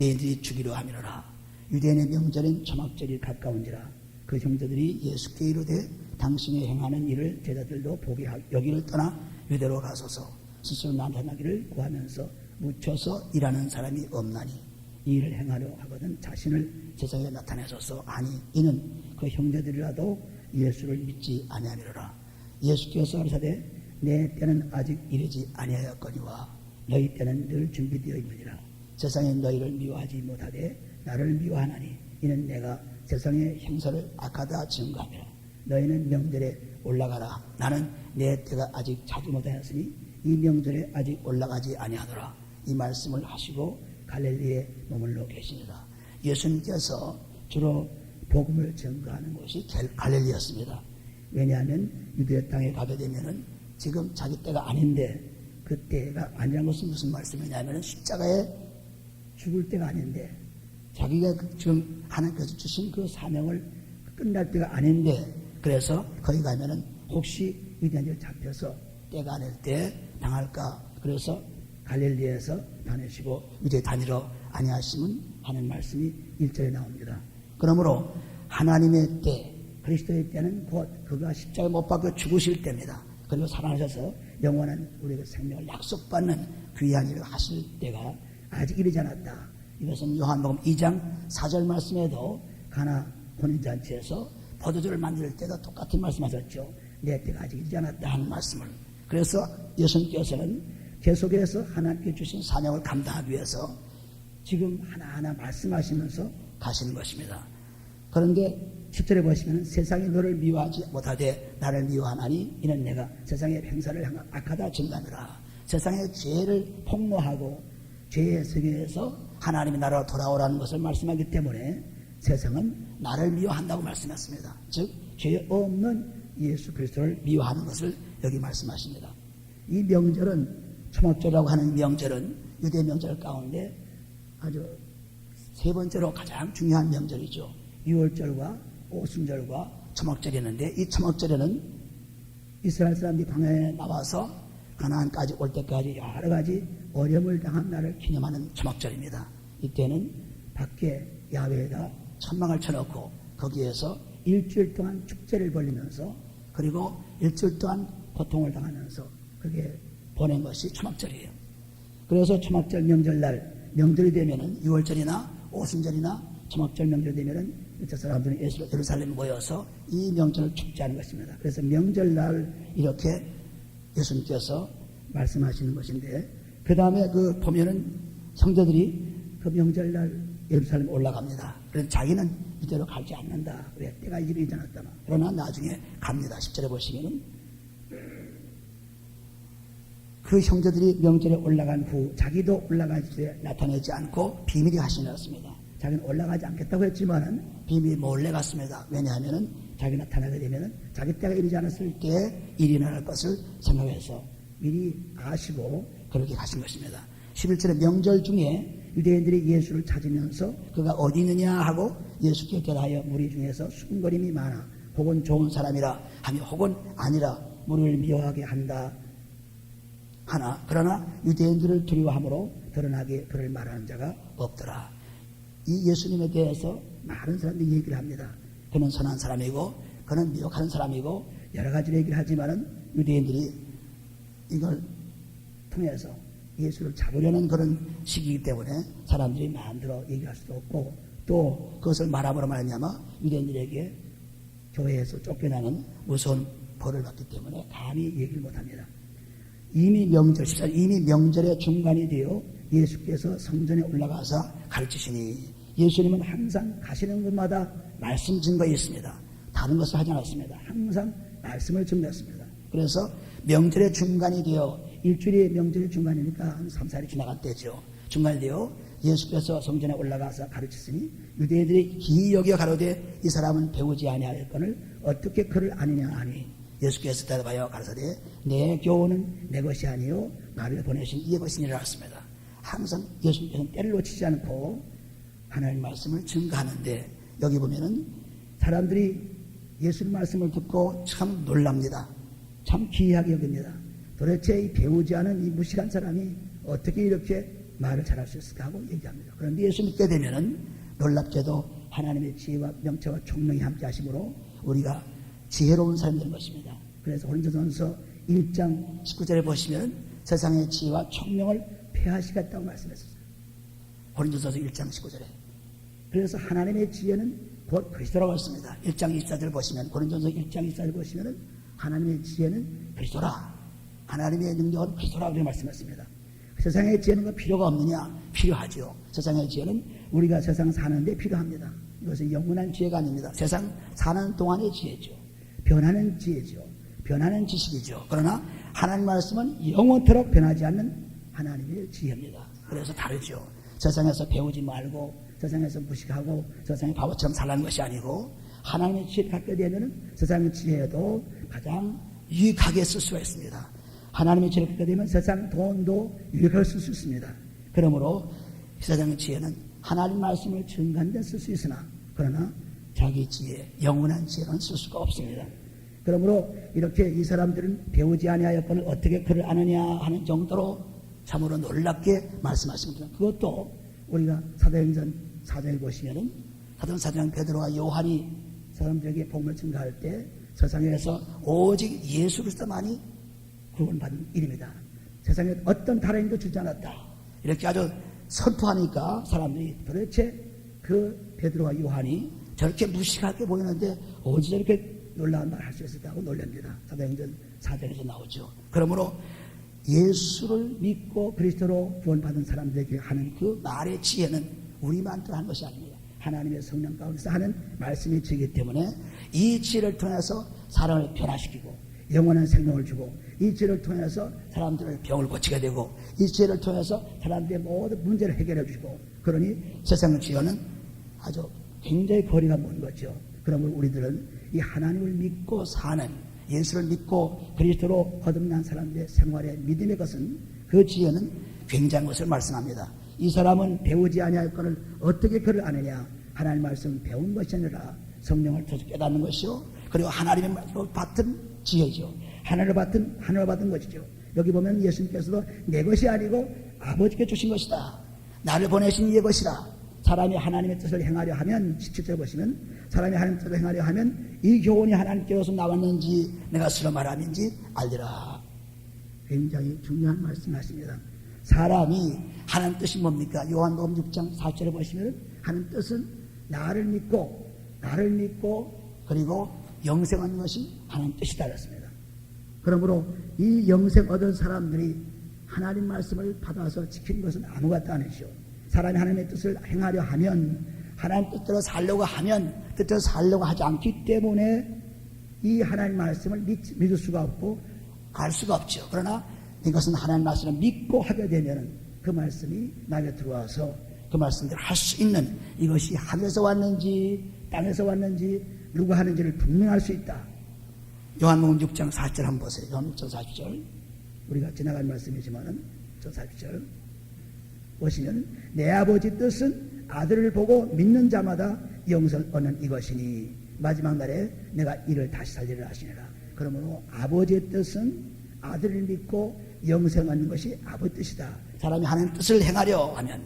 유대인들이 주기로 하미로라. 유대인의 명절인 초막절이 가까운지라. 그 형제들이 예수께 이르되 당신이 행하는 일을 제자들도 보게 여기를 떠나 유대로 가소서. 스스로 나타나기를 구하면서 묻혀서 일하는 사람이 없나니 이 일을 행하려 하거든 자신을 세상에 나타내소서 하니 이는 그 형제들이라도 예수를 믿지 아니하미로라. 예수께서 가르치되 내 때는 아직 이르지 아니하였거니와 너희 때는 늘 준비되어 있느니라. 세상에 너희를 미워하지 못하되 나를 미워하나니 이는 내가 세상의 형사를 악하다 증거하미라. 너희는 명절에 올라가라. 나는 내 때가 아직 차지 못하였으니 이 명절에 아직 올라가지 아니하노라. 이 말씀을 하시고 갈릴리에 머물러 계시니라. 예수님께서 주로 복음을 증거하는 곳이 갈릴리였습니다. 왜냐하면 유대 땅에 가게 되면은 지금 자기 때가 아닌데, 그 때가 아니라는 것은 무슨 말씀이냐면 십자가에 죽을 때가 아닌데, 자기가 지금 하나님께서 주신 그 사명을 끝날 때가 아닌데, 그래서 거기 가면은 혹시 유대인들 잡혀서 때가 아닐 때 당할까, 그래서 갈릴리에서 다니시고 유대 다니러 아니하심은 하는 말씀이 1절에 나옵니다. 그러므로 하나님의 때, 그리스도의 때는 곧 그가 십자가에 못 박혀 죽으실 때입니다. 그리고 살아나셔서 영원한 우리의 생명을 약속받는 귀한 일을 하실 때가 아직 이르지 않았다. 이것은 요한복음 2장 4절 말씀에도 가나 혼인잔치에서 포도주를 만들 때도 똑같은 말씀하셨죠. 내 때가 아직 이르지 않았다 하는 말씀을. 그래서 예수님께서는 계속해서 하나님께 주신 사명을 감당하기 위해서 지금 하나하나 말씀하시면서 가시는 것입니다. 그런데 10절에 보시면 세상이 너를 미워하지 못하되 나를 미워하나니 이는 내가 세상의 행사를 향한 악하다 증거하노라. 세상의 죄를 폭로하고 죄의 세계에서 하나님의 나라로 돌아오라는 것을 말씀하기 때문에 세상은 나를 미워한다고 말씀했습니다. 즉 죄 없는 예수 그리스도를 미워하는 것을 여기 말씀하십니다. 이 명절은, 초막절이라고 하는 명절은 유대 명절 가운데 아주 세 번째로 가장 중요한 명절이죠. 유월절과 오순절과 초막절이 있는데, 이 초막절에는 이스라엘 사람들이 광야에 나와서 가나안까지 올 때까지 여러 가지 어려움을 당한 날을 기념하는 초막절입니다. 이때는 밖에 야외에다 천막을 쳐놓고 거기에서 일주일 동안 축제를 벌리면서, 그리고 일주일 동안 고통을 당하면서 그게 보낸 것이 초막절이에요. 그래서 초막절 명절날, 명절이 되면은 유월절이나 오순절이나 초막절 명절이 되면은 저 사람들은 예루살렘에 모여서 이 명절을 축제하는 것입니다. 그래서 명절날 이렇게 예수님께서 말씀하시는 것인데, 그 다음에 그 보면은 형제들이 그 명절날 예루살렘에 올라갑니다. 그래서 자기는 이대로 가지 않는다. 왜? 때가 이르지 않았다. 그러나 나중에 갑니다. 10절에 보시면은 그 형제들이 명절에 올라간 후 자기도 올라가지 나타내지 않고 비밀이 하시었습니다. 자기는 올라가지 않겠다고 했지만은 비밀이 몰래 갔습니다. 왜냐하면은 자기 나타나게 되면은 자기 때가 이르지 않았을 때 일이 일어날 것을 생각해서 미리 아시고 그렇게 가신 것입니다. 11절에 명절 중에 유대인들이 예수를 찾으면서 그가 어디 있느냐 하고 예수께 대하여 무리 중에서 수군거림이 많아 혹은 좋은 사람이라 하며 혹은 아니라 무리를 미워하게 한다 하나, 그러나 유대인들을 두려워함으로 드러나게 그를 말하는 자가 없더라. 이 예수님에 대해서 많은 사람들이 얘기를 합니다. 그는 선한 사람이고 그는 미혹하는 사람이고 여러 가지 얘기를 하지만은 유대인들이 이걸 통해서 예수를 잡으려는 그런 시기이기 때문에 사람들이 마음대로 얘기할 수도 없고, 또 그것을 말함으로 말하냐면 유대인들에게 교회에서 쫓겨나는 무서운 벌을 받기 때문에 감히 얘기를 못합니다. 이미 명절, 14절, 이미 명절의 중간이 되어 예수께서 성전에 올라가서 가르치시니, 예수님은 항상 가시는 곳마다 말씀 증거에 있습니다. 다른 것을 하지 않았습니다. 항상 말씀을 증거했습니다. 그래서 명절의 중간이 되어, 일주일의 명절의 중간이니까 한 3, 4일이 지나갈 때죠. 중간이 되어 예수께서 성전에 올라가서 가르치시니 유대인들이 기이 여겨 가로되 이 사람은 배우지 아니하였거늘 어떻게 그를 아느냐 하니, 예수께서 대답하여 가르치되 내 교훈은 내 것이 아니요 나를 보내신 이의 것이니라 했습니다. 항상 예수님께서는 때를 놓치지 않고 하나님의 말씀을 증거하는데, 여기 보면은 사람들이 예수님 말씀을 듣고 참 놀랍니다. 참 기이하게 여깁니다. 도대체 이 배우지 않은 이 무식한 사람이 어떻게 이렇게 말을 잘할 수 있을까 하고 얘기합니다. 그런데 예수 믿게 되면은 놀랍게도 하나님의 지혜와 명철과 총명이 함께 하심으로 우리가 지혜로운 사람이 되는 것입니다. 그래서 고린도전서 1장 19절에 보시면 세상의 지혜와 총명을 폐하시겠다고 말씀했었어요. 고린도전서 1장 19절에. 그래서 하나님의 지혜는 곧 그리스도라고 했습니다. 1장 24절 보시면 고린도전서 1장 24절 보시면 하나님의 지혜는 그리스도라. 하나님의 능력은 그리스도라고 말씀했습니다. 세상의 지혜는 필요가 없느냐? 필요하죠. 세상의 지혜는 우리가 세상 사는데 필요합니다. 이것은 영원한 지혜가 아닙니다. 세상 사는 동안의 지혜죠. 변하는 지혜죠. 변하는 지식이죠. 그러나 하나님 말씀은 영원토록 변하지 않는 하나님의 지혜입니다. 그래서 다르죠. 세상에서 배우지 말고 세상에서 무식하고 세상의 바보처럼 살라는 것이 아니고 하나님의 지혜를 갖게 되면 세상의 지혜도 가장 유익하게 쓸 수가 있습니다. 하나님의 지혜를 갖게 되면 세상 돈도 유익하게 쓸 수 있습니다. 그러므로 세상의 지혜는 하나님 말씀을 증거하는 데 쓸 수 있으나 그러나 자기 지혜, 영원한 지혜는 쓸 수가 없습니다. 그러므로 이렇게 이 사람들은 배우지 아니하였거늘 어떻게 그를 아느냐 하는 정도로 참으로 놀랍게 말씀하십니다. 그것도 우리가 사도행전 4장에 보시면은 사도행전 4장 베드로와 요한이 사람들에게 복음을 증거할 때 세상에서 오직 예수 그리스도만이 구원받은 일입니다. 세상에 어떤 다른 일도 주지 않았다. 이렇게 아주 선포하니까 사람들이 도대체 그 베드로와 요한이 저렇게 무식하게 보이는데 어찌 저렇게 놀라운 말을 할 수 있을까 하고 놀랍니다. 사도행전 4장에서 나오죠. 그러므로 예수를 믿고 그리스도로 구원받은 사람들에게 하는 그 말의 지혜는 우리만 또 한 것이 아닙니다. 하나님의 성령 가운데서 하는 말씀이 지기 때문에 이 지혜를 통해서 사람을 변화시키고 영원한 생명을 주고 이 지혜를 통해서 사람들의 병을 고치게 되고 이 지혜를 통해서 사람들의 모든 문제를 해결해 주시고 그러니 세상의 지혜는 아주 굉장히 거리가 먼 거죠. 그러므로 우리들은 이 하나님을 믿고 사는 예수를 믿고 그리스도로 거듭난 사람들의 생활의 믿음의 것은 그 지혜는 굉장한 것을 말씀합니다. 이 사람은 배우지 아니하였거늘 어떻게 그를 아느냐? 하나님 말씀 배운 것이 아니라 성령을 통해서 깨닫는 것이요. 그리고 하나님의 말씀으로 받은 지혜죠. 하나님을 받은 것이죠. 여기 보면 예수님께서도 내 것이 아니고 아버지께 주신 것이다. 나를 보내신 이의 것이라. 사람이 하나님의 뜻을 행하려 하면 17절 보시면 사람이 하나님의 뜻을 행하려 하면 이 교훈이 하나님께로서 나왔는지 내가 스스로 말함인지 알리라. 굉장히 중요한 말씀하십니다. 사람이 하나님 뜻이 뭡니까? 요한복음 6장 4절에 보시면 하나님 뜻은 나를 믿고 그리고 영생 얻는 것이 하나님 뜻이다 그랬습니다. 그러므로 이 영생 얻은 사람들이 하나님 말씀을 받아서 지키는 것은 아무것도 아니죠. 사람이 하나님의 뜻을 행하려 하면 하나님 뜻대로 살려고 하면 뜻대로 살려고 하지 않기 때문에 이 하나님 말씀을 믿을 수가 없고 알 수가 없죠. 그러나 이것은 하나님 말씀을 믿고 하게 되면 그 말씀이 나에게 들어와서 그 말씀대로 할 수 있는 이것이 하늘에서 왔는지 땅에서 왔는지 누가 하는지를 분명할 수 있다. 요한복음 6장 4절 한번 보세요. 요한복음 6장 40절 우리가 지나간 말씀이지만은 6장 40절 보시면 내 아버지 뜻은 아들을 보고 믿는 자마다 영생을 얻는 이것이니 마지막 날에 내가 이를 다시 살리라 하시니라. 그러므로 아버지의 뜻은 아들을 믿고 영생 얻는 것이 아버지 뜻이다. 사람이 하나님 뜻을 행하려 하면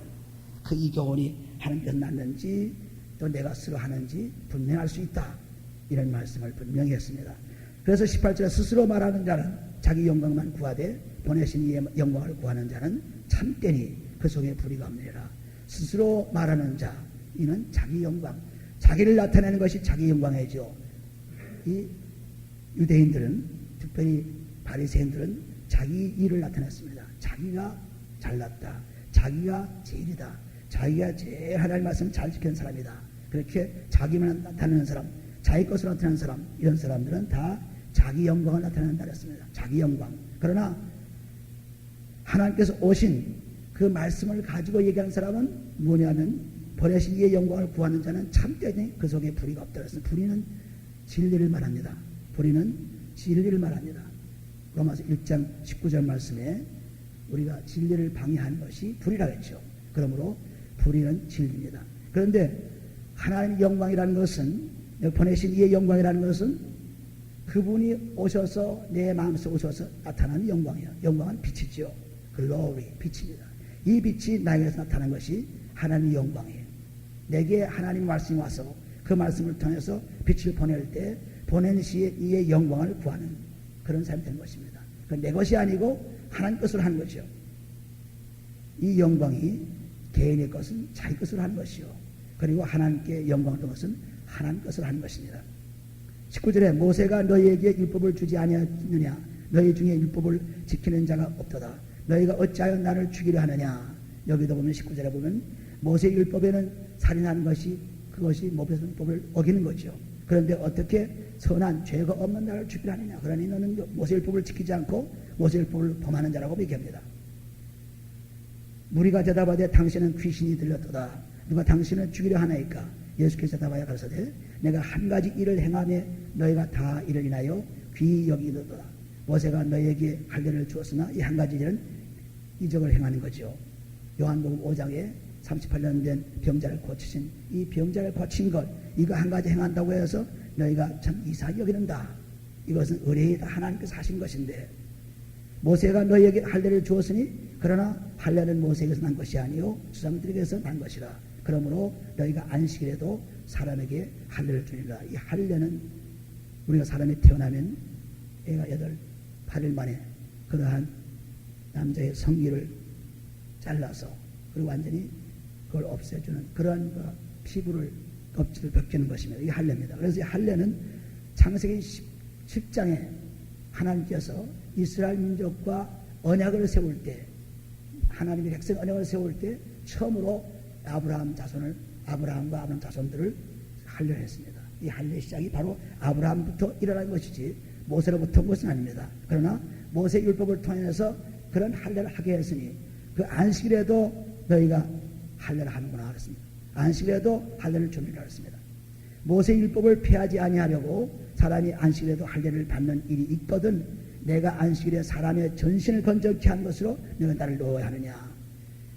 그 이 교훈이 하나님께서 났는지 또 내가 스스로 하는지 분명할 수 있다. 이런 말씀을 분명히 했습니다. 그래서 18절에 스스로 말하는 자는 자기 영광만 구하되 보내신 이의 영광을 구하는 자는 참되니 그 속에 불의가 없느니라. 스스로 말하는 자 이는 자기 영광 자기를 나타내는 것이 자기 영광이죠. 이 유대인들은 특별히 바리새인들은 자기 일을 나타냈습니다. 자기가 잘났다. 자기가 제일이다. 자기가 제일 하나님 말씀 잘 지키는 사람이다. 그렇게 자기만 나타내는 사람, 자기 것을 나타내는 사람, 이런 사람들은 다 자기 영광을 나타낸다 그랬습니다. 자기 영광. 그러나 하나님께서 오신 그 말씀을 가지고 얘기하는 사람은 뭐냐면 보내신 이의 영광을 구하는 자는 참되니 그 속에 불의가 없다 그랬습니다. 불의는 진리를 말합니다. 불의는 진리를 말합니다. 로마서 1장 19절 말씀에 우리가 진리를 방해하는 것이 불의라고 했죠. 그러므로 불의는 진리입니다. 그런데 하나님의 영광이라는 것은 보내신 이의 영광이라는 것은 그분이 오셔서 내 마음속에 오셔서 나타나는 영광이에요. 영광은 빛이죠. 글로리, 빛입니다. 이 빛이 나에게서 나타난 것이 하나님의 영광이에요. 내게 하나님 말씀이 와서 그 말씀을 통해서 빛을 보낼 때 보낸 시에 이의 영광을 구하는 그런 삶이 되는 것입니다. 내 것이 아니고 하나님 것으로 하는 것이요. 이 영광이 개인의 것은 자기 것으로 하는 것이요. 그리고 하나님께 영광을 준 것은 하나님 것으로 하는 것입니다. 19절에 모세가 너희에게 율법을 주지 아니하느냐 너희 중에 율법을 지키는 자가 없도다. 너희가 어찌하여 나를 죽이려 하느냐. 여기도 보면 19절에 보면 모세 율법에는 살인하는 것이 그것이 모세 율법을 어기는 거죠. 그런데 어떻게 선한 죄가 없는 나를 죽이려 하느냐. 그러니 너는 모세 율법을 지키지 않고 모세 율법을 범하는 자라고 얘기합니다. 무리가 대답하되 당신은 귀신이 들렸도다. 누가 당신을 죽이려 하나이까. 예수께서 대답하여 가라사대 내가 한 가지 일을 행하며 너희가 다 이를 인하여 귀히 여기도다. 모세가 너희에게 할례를 주었으나 이 한 가지 일은 이적을 행하는 거죠. 요한복음 5장에 38년 된 병자를 고치신 이 병자를 고친 것 이거 한 가지 행한다고 해서 너희가 참 이상히 여기는다. 이것은 의뢰이다 하나님께서 하신 것인데 모세가 너희에게 할례를 주었으니 그러나 할례는 모세에게서 난 것이 아니요 주상들에게서 난 것이라. 그러므로 너희가 안식일에도 사람에게 할례를 주리라. 이 할례는 우리가 사람이 태어나면 애가 8일 만에 그러한 남자의 성기를 잘라서 그리고 완전히 그걸 없애주는 그러한 피부를 껍질을 벗기는 것입니다. 이게 할례입니다. 그래서 이 할례는 창세기 10장에 하나님께서 이스라엘 민족과 언약을 세울 때 하나님의 백성 언약을 세울 때 처음으로 아브라함과 아브라함 자손들을 할례를 했습니다. 이 할례 시작이 바로 아브라함부터 일어난 것이지 모세로부터 온 것은 아닙니다. 그러나 모세 율법을 통해서 그런 할례를 하게 했으니 그 안식일에도 너희가 할례를 하는구나 그랬습니다. 안식일에도 할례를 준비를 했습니다. 모세 율법을 폐하지 아니하려고 사람이 안식일에도 할례를 받는 일이 있거든 내가 안식일에 사람의 전신을 건져케 한 것으로 너희가 나를 넣어야 하느냐.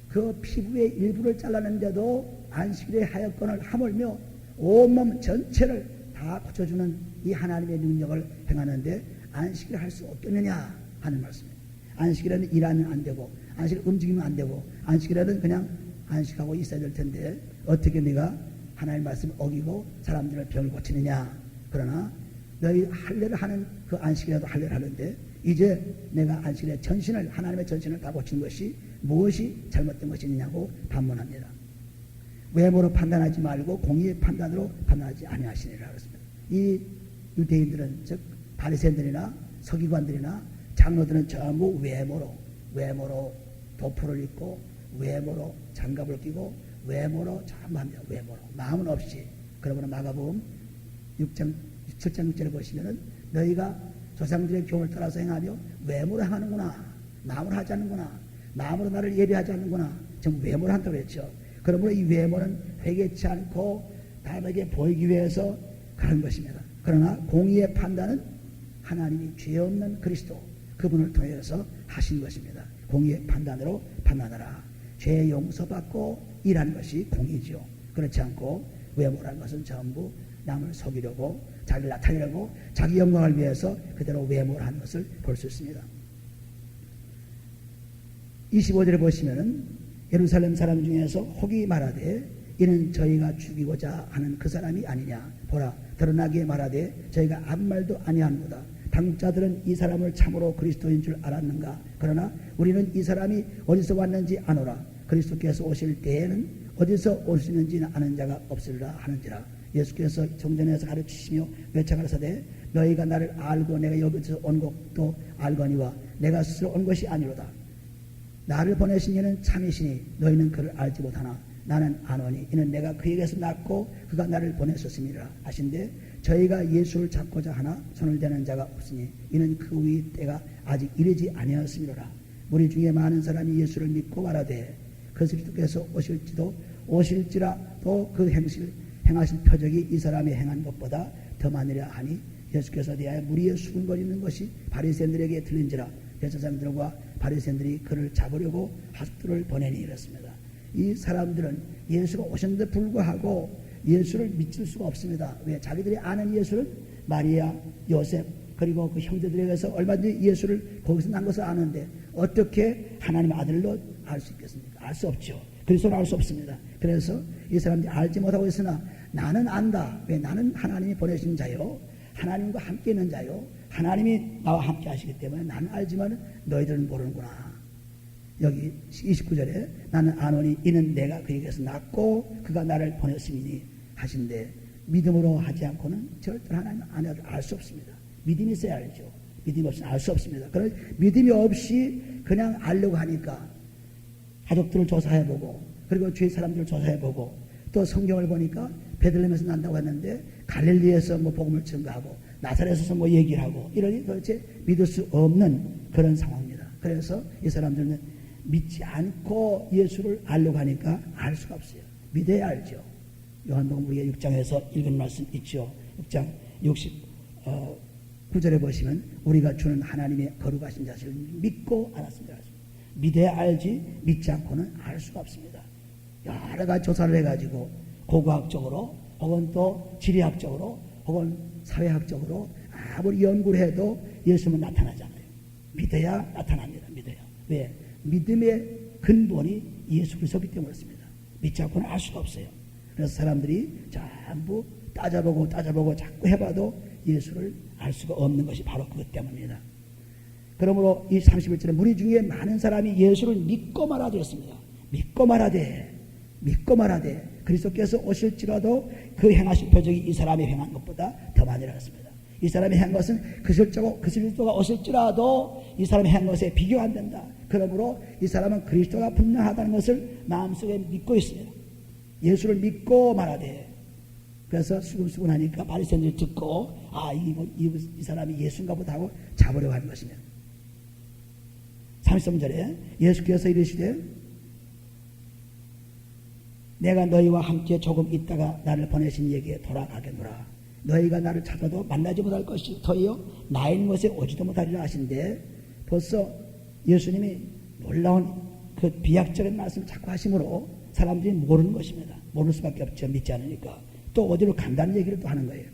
그 피부의 일부를 잘랐는데도 안식일에 하였건을 하물며 온몸 전체를 다 고쳐주는 이 하나님의 능력을 행하는데 안식일을 할 수 없겠느냐 하는 말씀입니다. 안식일에는 일하면 안 되고 안식일 움직이면 안 되고 안식일에는 그냥 안식하고 있어야 될 텐데 어떻게 네가 하나님의 말씀을 어기고 사람들의 병을 고치느냐. 그러나 너희 할례를 하는 그 안식일에도 할례를 하는데 이제 내가 안식일에 전신을 하나님의 전신을 다 고친 것이 무엇이 잘못된 것이냐고 반문합니다. 외모로 판단하지 말고 공의의 판단으로 판단하지 아니하시니라 그랬습니다. 이 유대인들은 즉 바리새인들이나 서기관들이나 장로들은 전부 외모로 도포를 입고 외모로 장갑을 끼고 외모로 전부 합니다. 외모로 마음은 없이. 그러므로 마가복음 6장 7장 6절에 보시면은 너희가 조상들의 교훈을 따라서 행하며 외모로 행하는구나. 마음으로 하지 않는구나. 마음으로 나를 예배하지 않는구나. 전부 외모로 한다고 했죠. 그러므로 이 외모는 회개치 않고 남에게 보이기 위해서 그런 것입니다. 그러나 공의의 판단은 하나님이 죄 없는 그리스도 그분을 통해서 하신 것입니다. 공의의 판단으로 판단하라. 죄 용서받고 일하는 것이 공의죠. 그렇지 않고 외모라는 것은 전부 남을 속이려고 자기를 나타내려고 자기 영광을 위해서 그대로 외모를 하는 것을 볼 수 있습니다. 25절에 보시면은 예루살렘 사람 중에서 혹이 말하되 이는 저희가 죽이고자 하는 그 사람이 아니냐. 보라 드러나게 말하되 저희가 아무 말도 아니하는도다. 당자들은 이 사람을 참으로 그리스도인 줄 알았는가. 그러나 우리는 이 사람이 어디서 왔는지 아노라. 그리스도께서 오실 때에는 어디서 오시는지 아는 자가 없으리라 하는지라. 예수께서 성전에서 가르치시며 외쳐 가라사대 너희가 나를 알고 내가 여기서 온 것도 알거니와 내가 스스로 온 것이 아니로다. 나를 보내신 이는 참이시니 너희는 그를 알지 못하나 나는 아노니 이는 내가 그에게서 낳고 그가 나를 보냈었음이라 하신데 저희가 예수를 잡고자 하나 손을 대는 자가 없으니 이는 그 위의 때가 아직 이르지 아니하였음이로라. 무리 중에 많은 사람이 예수를 믿고 말하되 그리스도께서 오실지라도 그 행하신 표적이 이 사람이 행한 것보다 더 많으려 하니 예수께서 대하여 무리에 수군거리는 것이 바리새인들에게 들린지라. 대제사장들과 바리새인들이 그를 잡으려고 학도를 보내니 이랬습니다. 이 사람들은 예수가 오셨는데 불구하고 예수를 믿을 수가 없습니다. 왜? 자기들이 아는 예수는 마리아, 요셉, 그리고 그 형제들에게서 얼마든지 예수를 거기서 난 것을 아는데 어떻게 하나님의 아들로 알 수 있겠습니까? 알 수 없죠. 그리스도를 알 수 없습니다. 그래서 이 사람들이 알지 못하고 있으나 나는 안다. 왜? 나는 하나님이 보내신 자요, 하나님과 함께 있는 자요, 하나님이 나와 함께 하시기 때문에 나는 알지만 너희들은 모르는구나. 여기 29절에 나는 아노니 이는 내가 그에게서 낳고 그가 나를 보냈음이니 하신데 믿음으로 하지 않고는 절대 하나님 안에를 알 수 없습니다. 믿음이 있어야 알죠. 믿음이 없이는 알 수 없습니다. 그런 믿음이 없이 그냥 알려고 하니까 가족들을 조사해보고 그리고 주위 사람들을 조사해보고 또 성경을 보니까 베들레헴에서 난다고 했는데 갈릴리에서 뭐 복음을 증거하고 나사렛에서 뭐 얘기를 하고 이러니 도대체 믿을 수 없는 그런 상황입니다. 그래서 이 사람들은 믿지 않고 예수를 알려고 하니까 알 수가 없어요. 믿어야 알죠. 요한복음 우리가 6장에서 읽은 말씀 있죠. 6장 69절에 보시면 우리가 주는 하나님의 거룩하신 자식을 믿고 알았습니다. 믿어야 알지 믿지 않고는 알 수가 없습니다. 여러 가지 조사를 해가지고 고고학적으로 혹은 또 지리학적으로 혹은 사회학적으로 아무리 연구를 해도 예수님은 나타나지 않아요. 믿어야 나타납니다. 믿어야. 왜? 믿음의 근본이 예수 그리스도이기 때문에 그렇습니다. 믿지 않고는 알 수가 없어요. 그래서 사람들이 전부 따져보고 자꾸 해봐도 예수를 알 수가 없는 것이 바로 그것 때문입니다. 그러므로 이 31절에 무리 중에 많은 사람이 예수를 믿고 말하되었습니다. 믿고 말하되 그리스도께서 오실지라도 그 행하실 표적이 이 사람이 행한 것보다 더 많이라 했습니다. 이 사람이 행한 것은 그리스도가 오실지라도 이 사람이 행한 것에 비교 안 된다. 그러므로 이 사람은 그리스도가 분명하다는 것을 마음속에 믿고 있습니다. 예수를 믿고 말하되 그래서 수근수근하니까 바리새인들이 듣고 이 사람이 예수인가 보다 하고 잡으려고 하는 것이며 33절에 예수께서 이르시되 내가 너희와 함께 조금 있다가 나를 보내신 이에게 돌아가겠노라. 너희가 나를 찾아도 만나지 못할 것이 더이요 나 있는 곳에 오지도 못하리라 하신데 벌써 예수님이 놀라운 그 비약적인 말씀을 자꾸 하심으로 사람들이 모르는 것입니다. 모를 수밖에 없죠. 믿지 않으니까. 또 어디로 간다는 얘기를 또 하는 거예요.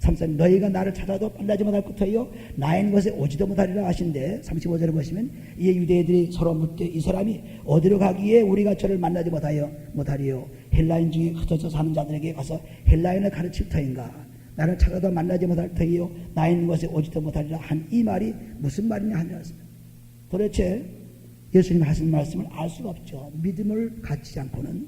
33 너희가 나를 찾아도 만나지 못할 것이요 나 있는 곳에 오지도 못하리라 하신데 35절에 보시면 이에 유대인들이 서로 묻되 이 사람이 어디로 가기에 우리가 저를 만나지 못하리요 헬라인 중에 흩어져 사는 자들에게 가서 헬라인을 가르칠 터인가 나를 찾아도 만나지 못할 터이요 나 있는 곳에 오지도 못하리라 한 이 말이 무슨 말이냐 하니라. 도대체 예수님이 하시는 말씀을 알 수가 없죠. 믿음을 갖지 않고는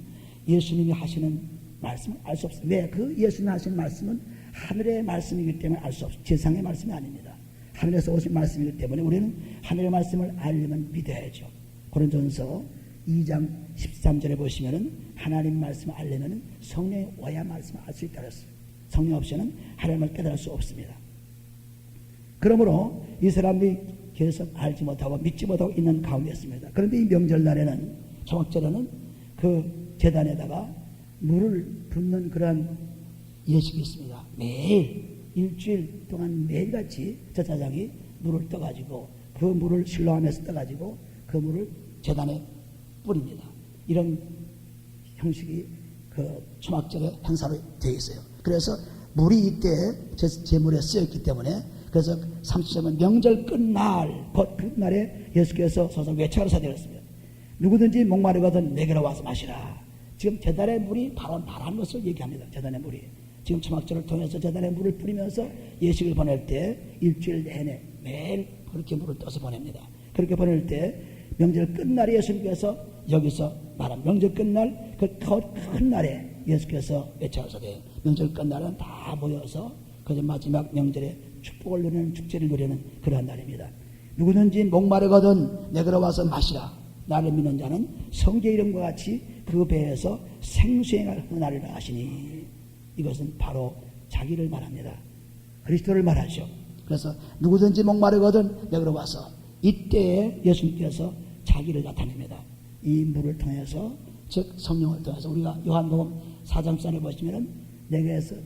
예수님이 하시는 말씀을 알 수 없습니다. 왜? 그 예수님이 하시는 말씀은 하늘의 말씀이기 때문에 알 수 없어요. 세상의 말씀이 아닙니다. 하늘에서 오신 말씀이기 때문에 우리는 하늘의 말씀을 알려면 믿어야죠. 고린도전서 2장 13절에 보시면은 하나님 말씀을 알려면 성령이 와야 말씀을 알 수 있다 그랬어요. 성령 없이는 하나님을 깨달을 수 없습니다. 그러므로 이 사람들이 계속 알지 못하고 믿지 못하고 있는 가운데였습니다. 그런데 이 명절날에는 초막절에는 그 제단에다가 물을 붓는 그런 예식이 있습니다. 매일 일주일 동안 매일같이 제사장이 물을 떠가지고 그 물을 실로함에서 떠가지고 그 물을 제단에 뿌립니다. 이런 형식이 그 초막절의 행사로 되어 있어요. 그래서 물이 이때 제물에 쓰였기 때문에 그래서 30절은 명절 끝날 곧 그날에 예수께서 서서 외쳐를 사드렸습니다. 누구든지 목마르거든 내게로 와서 마시라. 지금 제단의 물이 바로 나라는 것을 얘기합니다. 제단의 물이 지금 초막절을 통해서 제단에 물을 뿌리면서 예식을 보낼 때 일주일 내내 매일 그렇게 물을 떠서 보냅니다. 그렇게 보낼 때 명절 끝날에 예수님께서 여기서 말한 명절 끝날 그 큰 날에 예수께서 외쳐서되 명절 끝날은 다 모여서 그 마지막 명절에 축복을 누리는 축제를 누리는 그러한 날입니다. 누구든지 목마르거든 내게로 와서 마시라. 나를 믿는 자는 성경 이름과 같이 그 배에서 생수행을 흥하리라 하시니 이것은 바로 자기를 말합니다. 그리스도를 말하죠. 그래서 누구든지 목마르거든 내게로 와서 이때에 예수님께서 자기를 나타냅니다. 이 물을 통해서 즉 성령을 통해서 우리가 요한복음 4장 4절에 보시면은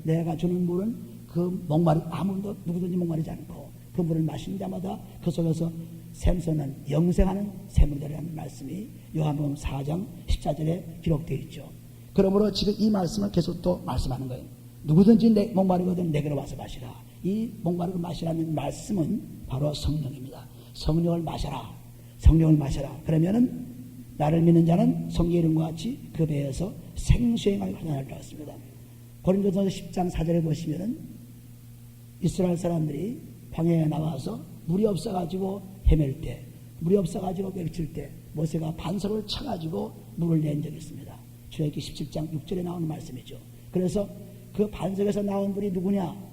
내가 주는 물은 그 아무도 누구든지 목마르지 않고 그 물을 마신 자마다 그 속에서 샘솟는 영생하는 샘물이라는 말씀이 요한복음 4장 14절에 기록되어 있죠. 그러므로 지금 이 말씀을 계속 또 말씀하는 거예요. 누구든지 목마르거든 내게로 와서 마시라. 이 목마르고 마시라는 말씀은 바로 성령입니다. 성령을 마셔라. 성령을 마셔라. 그러면은 나를 믿는 자는 성경의 이름과 같이 그 배에서 생수의 강이 흘러나올 것 같습니다. 고린도전서 10장 4절에 보시면은 이스라엘 사람들이 광야에 나와서 물이 없어가지고 헤맬 때, 물이 없어가지고 외칠 때 모세가 반석을 쳐가지고 물을 낸 적이 있습니다. 출애굽기 17장 6절에 나오는 말씀이죠. 그래서 그 반석에서 나온 물이 누구냐?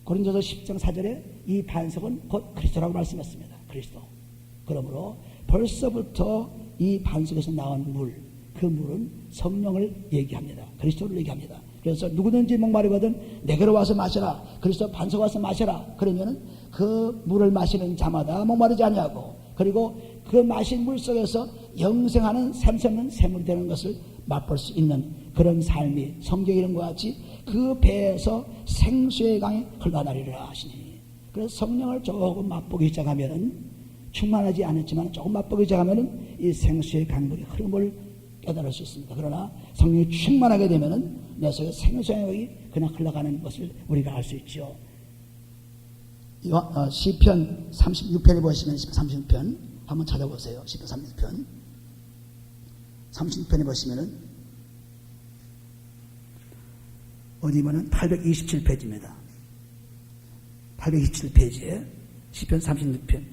고린도서 10장 4절에 이 반석은 곧 그리스도라고 말씀했습니다. 그리스도. 그러므로 벌써부터 이 반석에서 나온 물, 그 물은 성령을 얘기합니다. 그리스도를 얘기합니다. 그래서 누구든지 목마르거든 내게로 와서 마셔라. 그리스도 반석 와서 마셔라. 그러면은 그 물을 마시는 자마다 목마르지 아니하고, 그리고 그 마신 물 속에서 영생하는 샘솟는 샘물이 되는 것을 맛볼 수 있는 그런 삶이 성경의 이름과 같이 그 배에서 생수의 강이 흘러나리라 하시니, 그래서 성령을 조금 맛보기 시작하면은, 충만하지 않았지만 조금 맛보기 시작하면은 이 생수의 강물이 흐름을 깨달을 수 있습니다. 그러나 성령이 충만하게 되면은 내 속에 생수의 강이 그냥 흘러가는 것을 우리가 알 수 있죠. 시편 36편에 보시면 36편 한번 찾아보세요. 시편 36편 36편에 보시면은 어디 보면 827페이지입니다. 827페이지에 시편 36편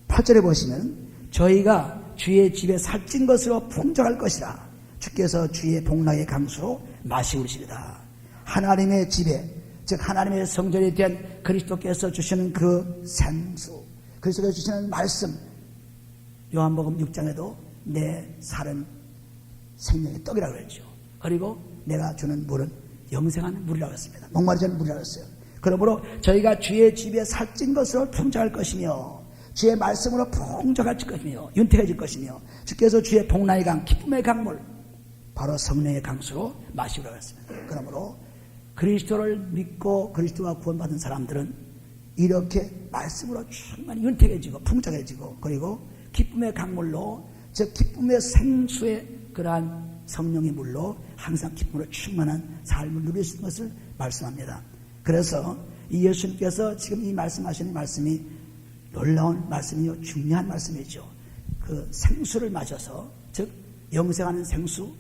8절에 보시면 저희가 주의 집에 살찐 것으로 풍족할 것이라. 주께서 주의 복락의 강수로 마시우시리다. 하나님의 집에, 즉 하나님의 성전에 대한 그리스도께서 주시는 그 생수, 그리스도께서 주시는 말씀, 요한복음 6장에도 내 살은 생명의 떡이라고 그랬죠. 그리고 내가 주는 물은 영생하는 물이라고 했습니다. 목마르지 않는 물이라고 했어요. 그러므로 저희가 주의 집에 살찐 것으로 풍족할 것이며 주의 말씀으로 풍족할 것이며 윤택해질 것이며 주께서 주의 복락의 강, 기쁨의 강물, 바로 성령의 강수로 마시라고 했습니다. 그러므로 그리스도를 믿고 그리스도와 구원받은 사람들은 이렇게 말씀으로 충만히 윤택해지고 풍족해지고, 그리고 기쁨의 강물로, 즉 기쁨의 생수의 그러한 성령의 물로 항상 기쁨으로 충만한 삶을 누릴 수 있는 것을 말씀합니다. 그래서 이 예수님께서 지금 이 말씀하시는 말씀이 놀라운 말씀이요, 중요한 말씀이죠. 그 생수를 마셔서, 즉 영생하는 생수,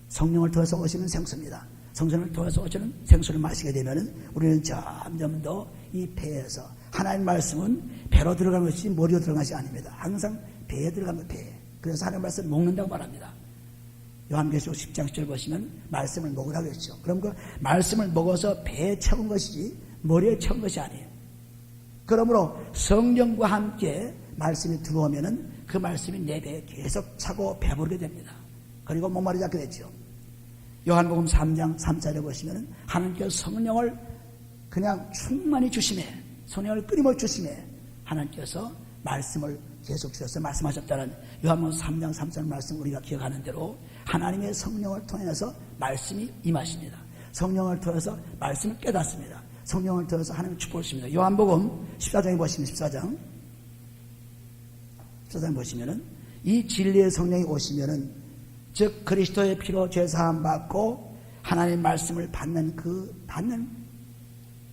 성령을 통해서 오시는 생수입니다. 성령을 통해서 오시는 생수를 마시게 되면 우리는 점점 더 이 배에서, 하나님의 말씀은 배로 들어가는 것이 머리로 들어가는 것이 아닙니다. 항상 배에 들어가는 배. 그래서 하나님의 말씀을 먹는다고 말합니다. 요한계시록 10장 10절 보시면 말씀을 먹으라고 했죠. 그럼 그 말씀을 먹어서 배에 채운 것이지 머리에 채운 것이 아니에요. 그러므로 성령과 함께 말씀이 들어오면은 그 말씀이 내 배에 계속 차고 배부르게 됩니다. 그리고 목마르지 않게 되죠. 요한복음 3장 3절에 보시면은 하나님께서 성령을 그냥 충만히 주심에, 성령을 끊임없이 주심에 하나님께서 말씀을 계속 주셔서 말씀하셨다는 요한복음 3장 3절 말씀 우리가 기억하는 대로 하나님의 성령을 통해서 말씀이 임하십니다. 성령을 통해서 말씀을 깨닫습니다. 성령을 통해서 하나님의 축복을 주십니다. 요한복음 14장에 보시면 14장 보시면은 이 진리의 성령이 오시면은, 즉 그리스도의 피로 죄 사함 받고 하나님의 말씀을 받는 받는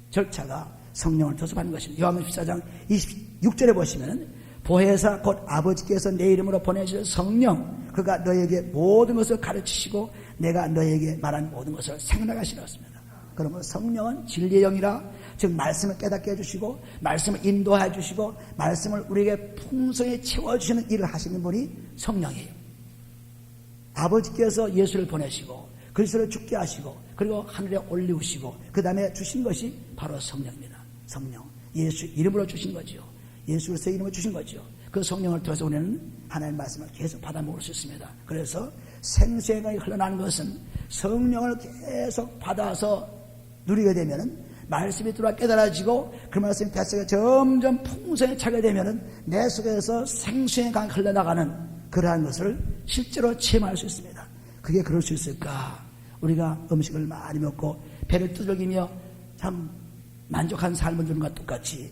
절차가 성령을 통해서 받는 것입니다. 요한복음 14장 26절에 보시면은 보혜사 곧 아버지께서 내 이름으로 보내실 성령, 그가 너에게 모든 것을 가르치시고 내가 너에게 말한 모든 것을 생각하게 하시라 했습니다. 그러므로 성령은 진리의 영이라, 즉 말씀을 깨닫게 해주시고 말씀을 인도해 주시고 말씀을 우리에게 풍성히 채워주시는 일을 하시는 분이 성령이에요. 아버지께서 예수를 보내시고 그리스도를 죽게 하시고 그리고 하늘에 올리우시고 그 다음에 주신 것이 바로 성령입니다. 성령, 예수 이름으로 주신 거죠. 예수 그리스도의 이름으로 주신 거죠. 그 성령을 통해서 우리는 하나님의 말씀을 계속 받아 먹을 수 있습니다. 그래서 생수의 강이 흘러나는 것은 성령을 계속 받아서 누리게 되면은 말씀이 들어와 깨달아지고 그 말씀이 뱃속에 점점 풍성히 차게 되면은 내 속에서 생수의 강이 흘러나가는 그러한 것을 실제로 체험할 수 있습니다. 그게 그럴 수 있을까? 우리가 음식을 많이 먹고 배를 두들기며 참 만족한 삶을 누리는 것과 똑같이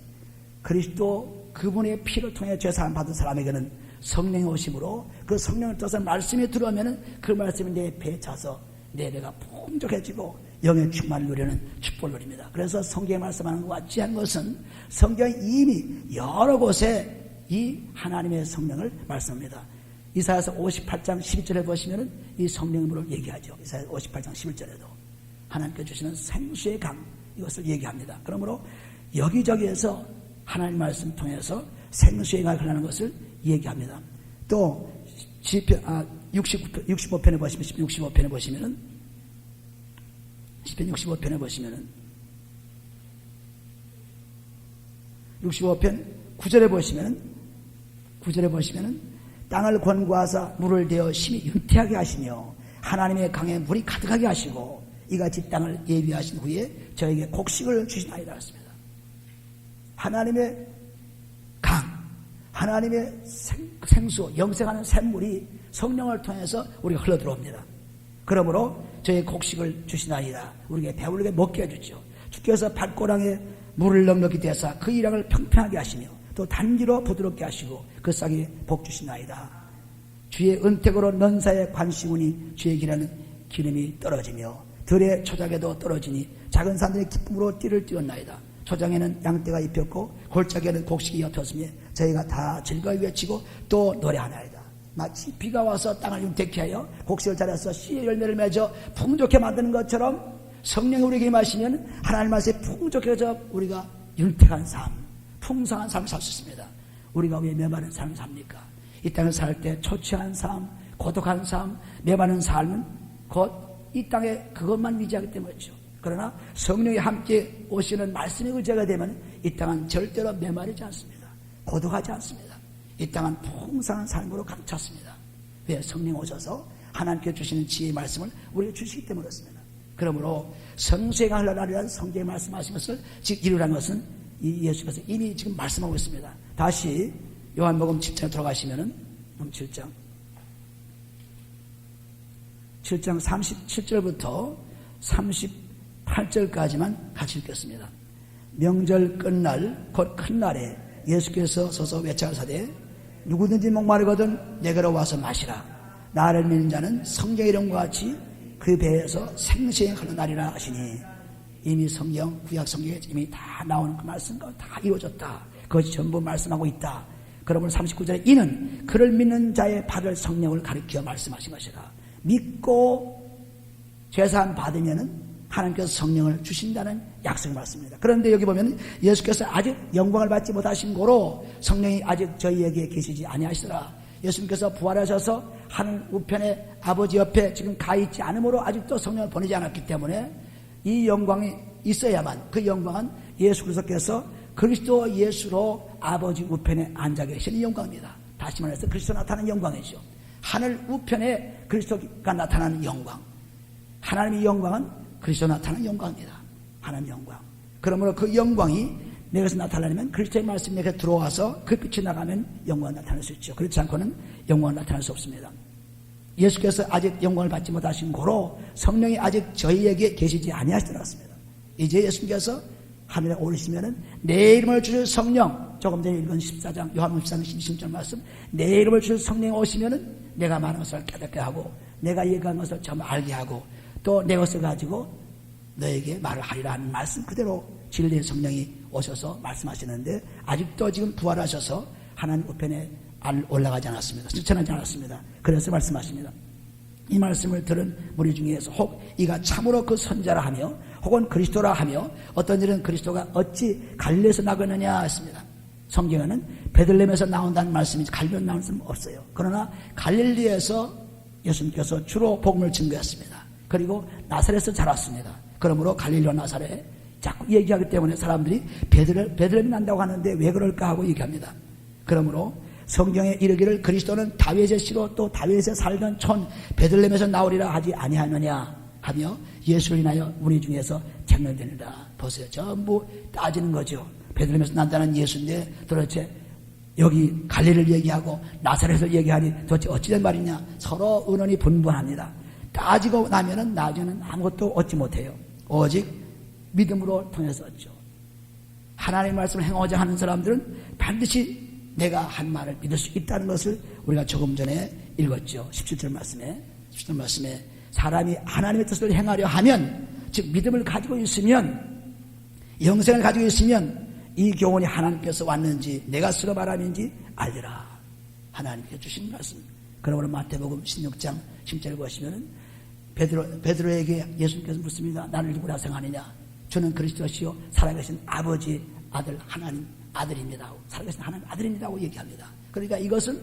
그리스도 그분의 피를 통해 죄사함 받은 사람에게는 성령이 오심으로 그 성령을 통해서 말씀이 들어오면은 그 말씀이 내 배에 차서 내 배가 풍족해지고 영의 충만을 누리는 축복을 누립니다. 그래서 성경에 말씀하는 것과 같이 한 것은 성경이 이미 여러 곳에 이 하나님의 성령을 말씀합니다. 이사야서 58장 11절에 보시면은 이 성령으로 얘기하죠. 이사야 58장 11절에도 하나님께 주시는 생수의 강, 이것을 얘기합니다. 그러므로 여기저기에서 하나님 말씀 통해서 생수의 강이 흘러나는 것을 얘기합니다. 또 시편 65편에 보시면 65편에 보시면은 시편 65편에 보시면은 65편 9절에 보시면은 땅을 권고하사 물을 대어 심히 윤택하게 하시며 하나님의 강에 물이 가득하게 하시고 이같이 땅을 예비하신 후에 저에게 곡식을 주시나이다 했습니다. 하나님의 강, 하나님의 생수, 영생하는 샘물이 성령을 통해서 우리가 흘러들어옵니다. 그러므로 저의 곡식을 주시나이다. 우리에게 배부르게 먹게 해주죠. 주께서 밭고랑에 물을 넉넉히 대사 그 일양을 평평하게 하시며 또 단지로 부드럽게 하시고 그 싹에 복 주시나이다. 주의 은택으로 넌사에 관심으니 주의 길에는 기름이 떨어지며 들의 초장에도 떨어지니 작은 산들의 기쁨으로 띠를 띄웠나이다. 초장에는 양떼가 입혔고 골짜기에는 곡식이 옅었으며 저희가 다 즐거이 외치고 또 노래하나이다. 마치 비가 와서 땅을 윤택케 하여 곡식을 자라서 씨의 열매를 맺어 풍족해 만드는 것처럼 성령이 우리에게 임하시면 하나님 말씀에 풍족해져 우리가 윤택한 삶, 풍성한 삶을 살 수 있습니다. 우리가 왜 메마른 삶을 삽니까? 이 땅을 살 때 초췌한 삶, 고독한 삶, 메마른 삶은 곧 이 땅에 그것만 위지하기 때문이죠. 그러나 성령이 함께 오시는 말씀의 의지가 되면 이 땅은 절대로 메마르지 않습니다. 고독하지 않습니다. 이 땅은 풍성한 삶으로 가득 찼습니다. 왜? 성령 오셔서 하나님께 주시는 지혜의 말씀을 우리에게 주시기 때문에 그렇습니다. 그러므로 성수가 흘러나리라는 성경에 말씀하신 것을 즉 이루라는 것은 이 예수께서 이미 지금 말씀하고 있습니다. 다시 요한복음 7장에 들어가시면은 7장 37절부터 38절까지만 같이 읽겠습니다. 명절 끝날 곧 큰 날에 예수께서 서서 외쳐가사대 누구든지 목마르거든 내게로 와서 마시라. 나를 믿는 자는 성경의 이름과 같이 그 배에서 생수의 흘러나리라 하시니 이미 성경 구약 성경에 이미 다 나오는 그 말씀과 다 이루어졌다. 그것이 전부 말씀하고 있다. 그러므로 39절에 이는 그를 믿는 자의 받을 성령을 가리켜 말씀하신 것이라. 믿고 제사함 받으면은 하나님께서 성령을 주신다는 약속의 말씀입니다. 그런데 여기 보면 예수께서 아직 영광을 받지 못하신 고로 성령이 아직 저희에게 계시지 아니하시더라. 예수님께서 부활하셔서 하늘 우편에 아버지 옆에 지금 가 있지 않으므로 아직도 성령을 보내지 않았기 때문에 이 영광이 있어야만, 그 영광은 예수 그리스도께서 그리스도 예수로 아버지 우편에 앉아 계시는 영광입니다. 다시 말해서 그리스도 나타나는 영광이죠. 하늘 우편에 그리스도가 나타나는 영광, 하나님의 영광은 그리스도 나타나는 영광입니다. 하나님의 영광. 그러므로 그 영광이 내게서 나타나려면 그리스도의 말씀이 내게 들어와서 그 빛이 나가면 영광이 나타날 수 있죠. 그렇지 않고는 영광이 나타날 수 없습니다. 예수께서 아직 영광을 받지 못하신 고로 성령이 아직 저희에게 계시지 아니하시더라습니다. 이제 예수님께서 하늘에 오르시면은 내 이름을 주실 성령, 조금 전에 읽은 14장 요한복음 14장 16절 말씀, 내 이름을 주실 성령이 오시면은 내가 말한 것을 깨닫게 하고 내가 얘기한 것을 전부 알게 하고 또 내 것을 가지고 너에게 말을 하리라 하는 말씀 그대로 진리의 성령이 오셔서 말씀하시는데 아직도 지금 부활하셔서 하나님 우편에 올라가지 않았습니다. 실천하지 않았습니다. 그래서 말씀하십니다. 이 말씀을 들은 무리 중에서 혹 이가 참으로 그 선자라 하며 혹은 그리스도라 하며 어떤 일은 그리스도가 어찌 갈릴리에서 나거느냐 했습니다. 성경에는 베들레헴에서 나온다는 말씀이 갈릴리에서 나오는 말씀은 없어요. 그러나 갈릴리에서 예수님께서 주로 복음을 증거했습니다. 그리고 나사렛에서 자랐습니다. 그러므로 갈릴리와 나사렛 자꾸 얘기하기 때문에 사람들이 베들레헴이 난다고 하는데 왜 그럴까 하고 얘기합니다. 그러므로 성경에 이르기를 그리스도는 다윗의 씨로 또 다윗에 살던 촌 베들레헴에서 나오리라 하지 아니하느냐 하며 예수를 인하여 우리 중에서 장난되느라. 보세요. 전부 따지는 거죠. 베들레헴에서 난다는 예수인데 도대체 여기 갈릴리를 얘기하고 나사렛을 얘기하니 도대체 어찌된 말이냐. 서로 의논이 분분합니다. 따지고 나면은 나중에는 아무것도 얻지 못해요. 오직 믿음으로 통해서 얻죠. 하나님의 말씀을 행하고자 하는 사람들은 반드시 내가 한 말을 믿을 수 있다는 것을 우리가 조금 전에 읽었죠. 17절 말씀에 사람이 하나님의 뜻을 행하려 하면 즉 믿음을 가지고 있으면, 영생을 가지고 있으면 이 교훈이 하나님께서 왔는지 내가 스스로 말함인지 알리라. 하나님께서 주신 말씀. 그러므로 마태복음 16장 10절을 보시면 베드로에게 예수님께서 묻습니다. 나를 누구라 생각하느냐? 저는 그리스도시요 살아계신 아버지 아들 하나님 아들입니다. 살아계신 하나님 아들입니다고 얘기합니다. 그러니까 이것은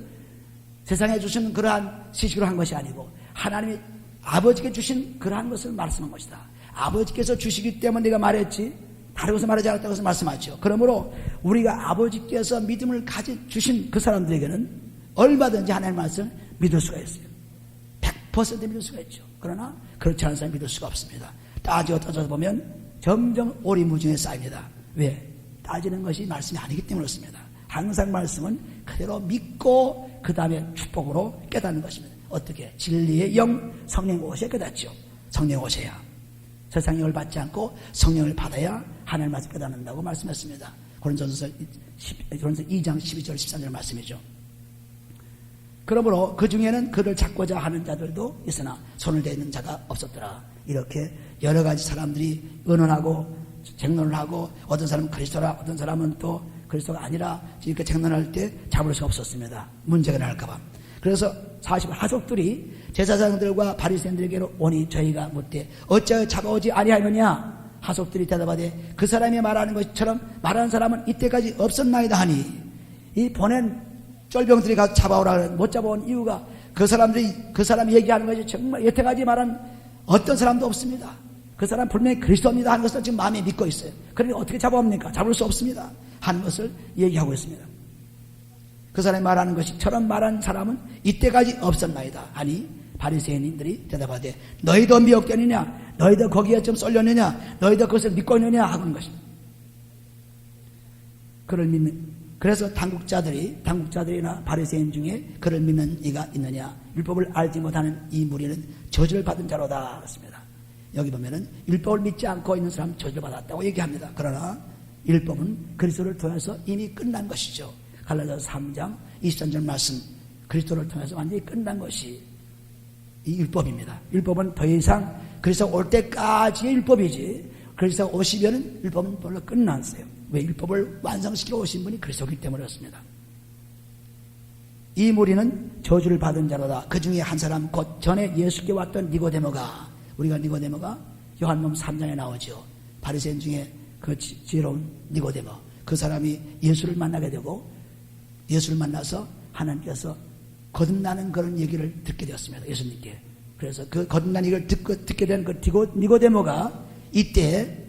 세상에 주신 그러한 지식으로 한 것이 아니고 하나님이 아버지께 주신 그러한 것을 말씀한 것이다. 아버지께서 주시기 때문에 내가 말했지 다른 것을 말하지 않았다고 해서 말씀하죠. 그러므로 우리가 아버지께서 믿음을 주신 그 사람들에게는 얼마든지 하나님의 말씀을 믿을 수가 있어요. 100% 믿을 수가 있죠. 그러나 그렇지 않은 사람이 믿을 수가 없습니다. 따져서 보면 점점 오리무중에 쌓입니다. 왜? 따지는 것이 말씀이 아니기 때문에 그렇습니다. 항상 말씀은 그대로 믿고 그 다음에 축복으로 깨닫는 것입니다. 어떻게? 진리의 영 성령 오셔야 깨닫죠. 성령 오셔야. 세상의 영을 받지 않고 성령을 받아야 하나님의 말씀 깨닫는다고 말씀했습니다. 고린도전서 2장 12절 13절 말씀이죠. 그러므로 그 중에는 그를 찾고자 하는 자들도 있으나 손을 대는 자가 없었더라. 이렇게 여러 가지 사람들이 의논하고 쟁론을 하고 어떤 사람은 그리스도라 어떤 사람은 또 그리스도가 아니라 이렇게 쟁론할 때 잡을 수가 없었습니다. 문제가 날까봐. 그래서 40 하족들이 제사장들과 바리새인들에게로 오니 저희가 묻되 어찌하여 잡아오지 아니하느냐? 하족들이 대답하되 그 사람이 말하는 것처럼 말하는 사람은 이때까지 없었나이다 하니 이 보낸 쫄병들이 가서 잡아오라 못 잡아온 이유가 그 사람이 얘기하는 것이 정말 여태까지 말한 어떤 사람도 없습니다. 그 사람 분명히 그리스도입니다 하는 것을 지금 마음에 믿고 있어요. 그러니 어떻게 잡아옵니까? 잡을 수 없습니다 하는 것을 얘기하고 있습니다. 그 사람이 말하는 것이처럼 말한 사람은 이때까지 없었나이다 하니 바리새인들이 대답하되 너희도 미혹되느냐? 너희도 거기에 좀 쏠렸느냐? 너희도 그것을 믿고 있느냐? 하는 것입니다. 그를 믿는 그래서 당국자들이나 바리새인 중에 그를 믿는 이가 있느냐? 율법을 알지 못하는 이 무리는 저주를 받은 자로다. 그렇습니다. 여기 보면은 율법을 믿지 않고 있는 사람 저주를 받았다고 얘기합니다. 그러나 율법은 그리스도를 통해서 이미 끝난 것이죠. 갈라디아서 3장 23절 말씀 그리스도를 통해서 완전히 끝난 것이 이 율법입니다. 율법은 더 이상 그리스도 올 때까지의 율법이지 그리스도 오시면은 율법은 별로 끝났어요. 왜? 율법을 완성시키러 오신 분이 그리스도이기 때문에 그렇습니다. 이 무리는 저주를 받은 자로다. 그 중에 한 사람 곧 전에 예수께 왔던 니고데모가 우리가 니고데모가 요한복음 3장에 나오죠. 바리새인 중에 그 지혜로운 니고데모 그 사람이 예수를 만나게 되고 예수를 만나서 하나님께서 거듭나는 그런 얘기를 듣게 되었습니다. 예수님께. 그래서 그 거듭나는 얘기를 듣게 된 그 니고데모가 이때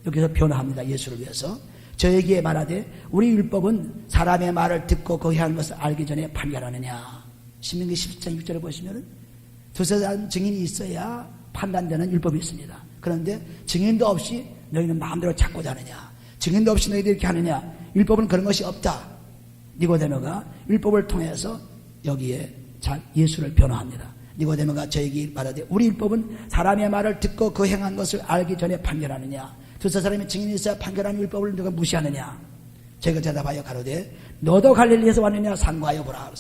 여기서 변화합니다. 예수를 위해서. 저에게 말하되 우리 율법은 사람의 말을 듣고 거기 하는 것을 알기 전에 판결하느냐. 신명기 17장 6절에 보시면 두세 사람 증인이 있어야 판단되는 율법이 있습니다. 그런데 증인도 없이 너희는 마음대로 찾고자 하느냐. 증인도 없이 너희들이 이렇게 하느냐. 율법은 그런 것이 없다. 니고데모가 율법을 통해서 여기에 예수를 변화합니다. 니고데모가 저에게 말하되 우리 율법은 사람의 말을 듣고 그 행한 것을 알기 전에 판결하느냐. 두세 사람이 증인이 있어야 판결하는 율법을 누가 무시하느냐. 제가 대답하여 가로되 너도 갈릴리에서 왔느냐 상고하여 보라.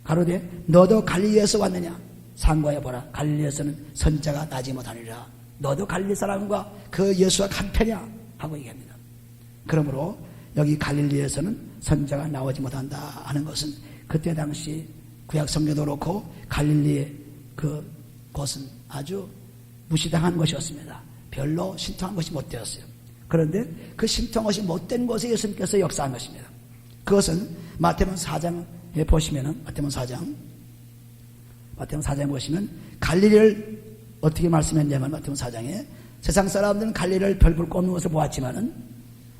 가로되 너도 갈릴리에서 왔느냐 상고하여 보라. 갈릴리에서는 선자가 나지 못하느니라. 너도 갈릴리 사람과 그 예수와 같으냐 하고 얘기합니다. 그러므로 여기 갈릴리에서는 선자가 나오지 못한다 하는 것은 그때 당시 구약 성경도 그렇고 갈릴리의 그 곳은 아주 무시당한 것이었습니다. 별로 신통한 것이 못 되었어요. 그런데 그 신통한 것이 못된 곳에 예수님께서 역사한 것입니다. 그것은 마태복음 4장에 보시면은 마태복음 4장 보시면 갈릴리를 어떻게 말씀했냐면 마태복음 4장에 세상 사람들은 갈릴리를 별볼 거 없는 것을 보았지만은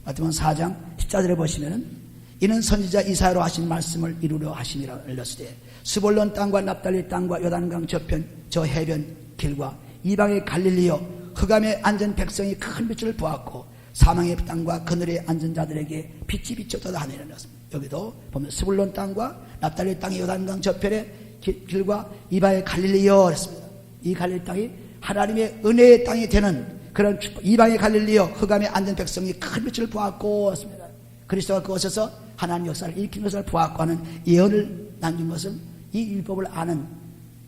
마태복음 4장 14절에 보시면은 이는 선지자 이사야로 하신 말씀을 이루려 하심이라 일렀으되 스불론 땅과 납달리 땅과 요단강 저편 저 해변 길과 이방의 갈릴리여 흑암에 앉은 백성이 큰 빛을 보았고 사망의 땅과 그늘에 앉은 자들에게 빛이 비쳤다 하느니라. 여기도 보면 스불론 땅과 납달리 땅의 요단강 저편의 길과 이방의 갈릴리여 그랬습니다. 이 갈릴리 땅이 하나님의 은혜의 땅이 되는 그런 이방의 갈릴리여 흑암에 앉은 백성이 큰 빛을 보았고 그랬습니다. 그리스도가 그곳에서 하나님 역사를 일으킨 것을 보았고 하는 예언을 남긴 것을 이 율법을 아는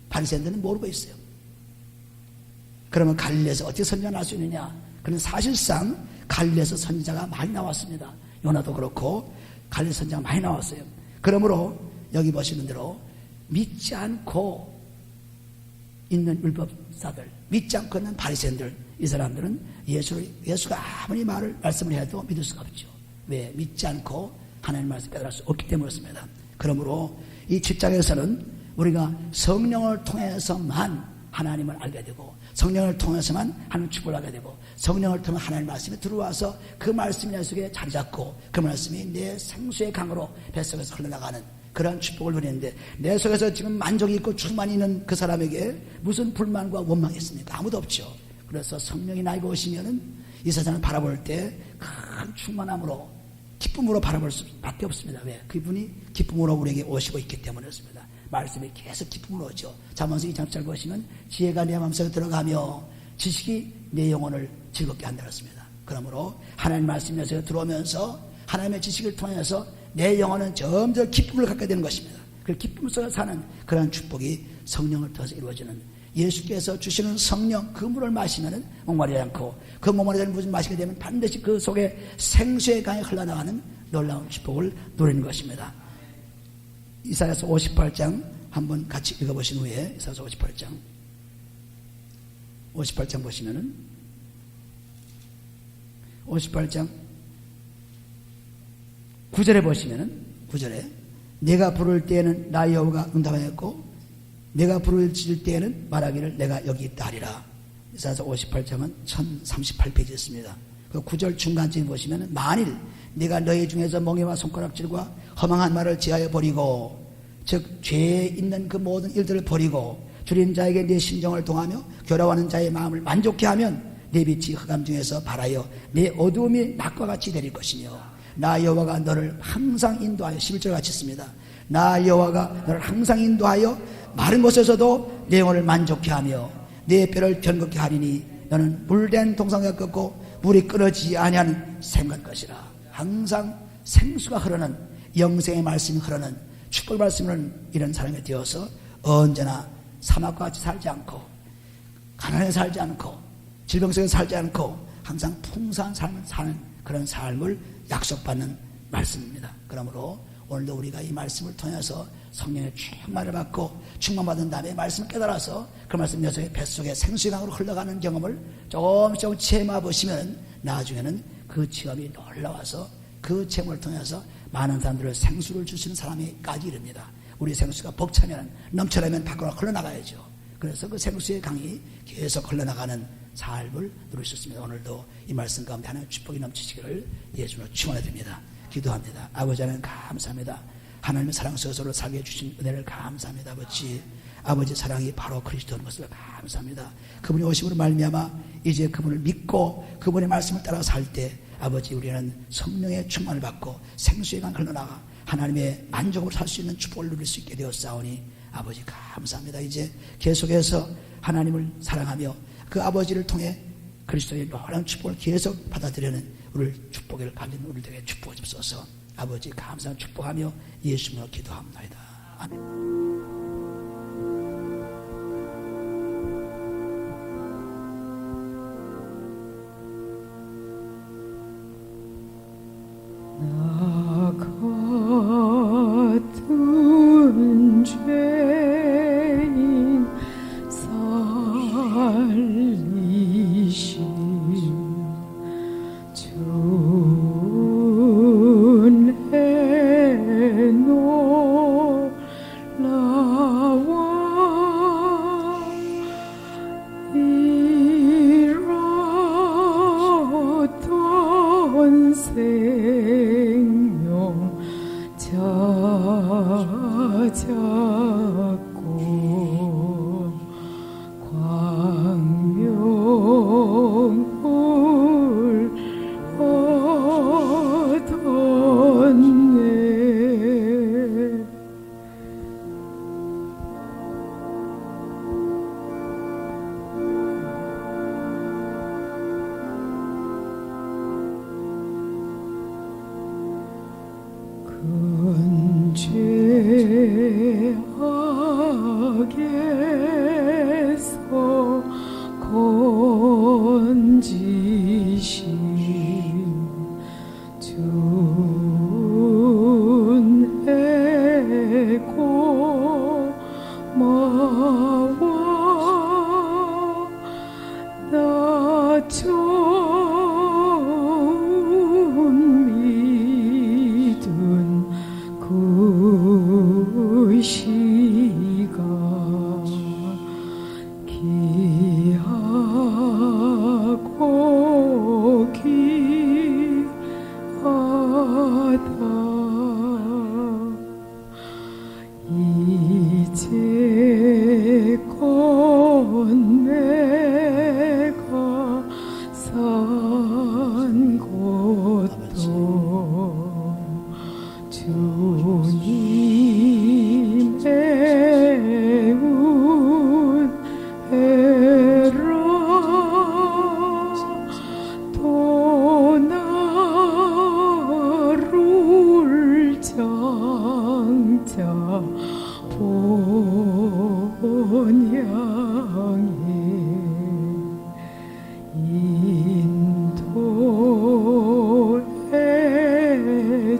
바리새인들은 모르고 있어요. 그러면 갈릴리에서 어떻게 선지자를 할 수 있느냐? 그는 사실상 갈릴리에서 선지자가 많이 나왔습니다. 요나도 그렇고 갈릴리 선지자가 많이 나왔어요. 그러므로 여기 보시는 대로 믿지 않고 있는 율법사들, 믿지 않고 있는 바리새인들, 이 사람들은 예수가 아무리 말씀을 해도 믿을 수가 없죠. 왜? 믿지 않고 하나님의 말씀을 깨달을 수 없기 때문이었습니다. 그러므로 이 7장에서는 우리가 성령을 통해서만 하나님을 알게 되고, 성령을 통해서만 하나님의 축복을 알게 되고, 성령을 통해 하나님의 말씀이 들어와서 그 말씀이 내 속에 자리 잡고 그 말씀이 내 생수의 강으로 뱃속에서 흘러나가는 그러한 축복을 누리는데, 내 속에서 지금 만족이 있고 충만이 있는 그 사람에게 무슨 불만과 원망이 있습니까? 아무도 없죠. 그래서 성령이 나에게 오시면은 이 세상을 바라볼 때 큰 충만함으로, 기쁨으로 바라볼 수밖에 없습니다. 왜? 그분이 기쁨으로 우리에게 오시고 있기 때문이었습니다. 말씀이 계속 기쁨으로 오죠. 잠언서 2장 7절 보시면 지혜가 내 마음속에 들어가며 지식이 내 영혼을 즐겁게 한다 그랬습니다. 그러므로 하나님 말씀이 내 속에 들어오면서 하나님의 지식을 통해서 내 영혼은 점점 기쁨을 갖게 되는 것입니다. 그 기쁨 속에 사는 그런 축복이 성령을 통해서 이루어지는, 예수께서 주시는 성령 그 물을 마시면 목마르지 않고, 그 목마르지 않은 물을 마시게 되면 반드시 그 속에 생수의 강이 흘러나가는 놀라운 축복을 누리는 것입니다. 이사야서 58장 한번 같이 읽어보신 후에, 이사야서 58장 보시면은 58장 9절에 보시면은 9절에 내가 부를 때에는 나 여호와가 응답하였고 내가 부를 지을 때에는 말하기를 내가 여기 있다 하리라. 이사야서 58장은 1038페이지였습니다. 그 9절 중간쯤 보시면은 만일 네가 너희 중에서 멍에와 손가락질과 허망한 말을 제하여 버리고, 즉 죄에 있는 그 모든 일들을 버리고 줄인 자에게 네 심정을 동하며 괴로워하는 자의 마음을 만족케 하면 내 빛이 흑암 중에서 발하여 내 어두움이 낮과 같이 되릴 것이며 나 여호와가 너를 항상 인도하여, 11절 같이 있습니다. 나 여호와가 너를 항상 인도하여 마른 곳에서도 내 영혼을 만족케 하며 내 뼈를 견고케 하리니 너는 물된 동상에 꺾고 물이 끊어지지 아니하는 샘 것이라. 항상 생수가 흐르는, 영생의 말씀이 흐르는, 축복의 말씀을 흐르는 이런 사람이 되어서 언제나 사막과 같이 살지 않고 가난에 살지 않고 질병 속에 살지 않고 항상 풍성한 삶을 사는 그런 삶을 약속받는 말씀입니다. 그러므로 오늘도 우리가 이 말씀을 통해서 성령의 충만을 받고 충만받은 다음에 말씀을 깨달아서 그 말씀 녀석의 뱃속에 생수의 강으로 흘러가는 경험을 조금씩 체험해 보시면 나중에는 그 체험이 놀라워서 그 체험을 통해서 많은 사람들을 생수를 주시는 사람이까지 이릅니다. 우리 생수가 벅차면, 넘쳐나면 밖으로 흘러나가야죠. 그래서 그 생수의 강이 계속 흘러나가는 삶을 누릴 수 있습니다. 오늘도 이 말씀 가운데 하나님의 축복이 넘치시기를 예수로 축원해드립니다. 기도합니다. 아버지 하나님 감사합니다. 하나님의 사랑 속에서 살게 해주신 은혜를 감사합니다. 아버지 사랑이 바로 그리스도인 것을 감사합니다. 그분이 오심으로 말미암아 이제 그분을 믿고 그분의 말씀을 따라 살 때 아버지 우리는 성령의 충만을 받고 생수의 강 흘러나가 하나님의 만족으로 살 수 있는 축복을 누릴 수 있게 되었사오니 아버지 감사합니다. 이제 계속해서 하나님을 사랑하며 그 아버지를 통해 그리스도의 놀라운 축복을 계속 받아들이는 우리를 축복을 가진 우리들에게 축복해 주옵소서. 아버지 감사한 축복하며 예수님으로 기도합니다. 아멘. 나 같은 죄인 살리신 주은혜 놀라 준해고 마와 나 처음 믿은 그 시간 기하고 기하다 이제껏 내가 산 곳도 주님의 은혜라 또 나를 장차 본향에 인도해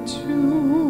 주